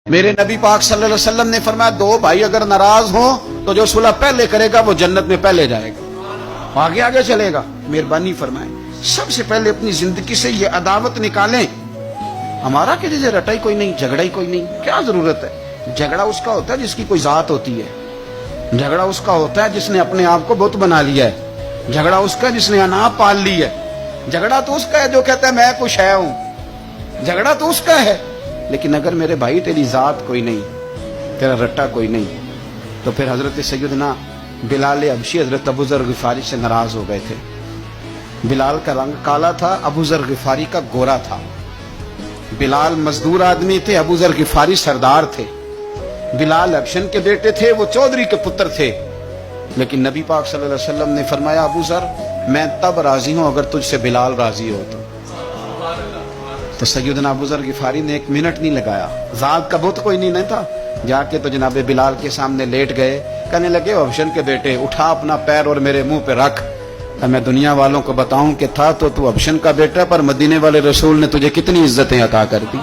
میرے نبی پاک صلی اللہ علیہ وسلم نے فرمایا دو بھائی اگر ناراض ہوں تو جو صلح پہلے کرے گا وہ جنت میں پہلے جائے گا، آگے آگے چلے گا۔ مہربانی فرمائیں سب سے پہلے اپنی زندگی سے یہ عداوت نکالیں۔ ہمارا کہ جیسے رٹا ہی کوئی نہیں، جھگڑا ہی کوئی نہیں، کیا ضرورت ہے؟ جھگڑا اس کا ہوتا ہے جس کی کوئی ذات ہوتی ہے، جھگڑا اس کا ہوتا ہے جس نے اپنے آپ کو بت بنا لیا ہے، جھگڑا اس کا جس نے انا پال لی ہے، جھگڑا تو اس کا ہے جو کہتا ہے میں کچھ ہے ہوں، جھگڑا تو اس کا ہے۔ لیکن اگر میرے بھائی تیری ذات کوئی نہیں، تیرا رٹا کوئی نہیں، تو پھر حضرت سیدنا بلال حبشی حضرت ابو ذر غفاری سے ناراض ہو گئے تھے۔ بلال کا رنگ کالا تھا، ابو ذر غفاری کا گورا تھا۔ بلال مزدور آدمی تھے، ابو ذر غفاری سردار تھے۔ بلال حبشن کے بیٹے تھے، وہ چودھری کے پتر تھے۔ لیکن نبی پاک صلی اللہ علیہ وسلم نے فرمایا ابو ذر میں تب راضی ہوں اگر تجھ سے بلال راضی ہو تو سیدنا ابو ذر غفاری نے ایک منٹ نہیں لگایا، ذات کا بت کوئی نہیں تھا، جا کے تو جناب بلال کے سامنے لیٹ گئے، کہنے لگے حبشن کے بیٹے اٹھا اپنا پیر اور میرے منہ پہ رکھ، میں دنیا والوں کو بتاؤں کہ تھا تو حبشن کا بیٹا، پر مدینے والے رسول نے تجھے کتنی عزتیں عطا کر دی۔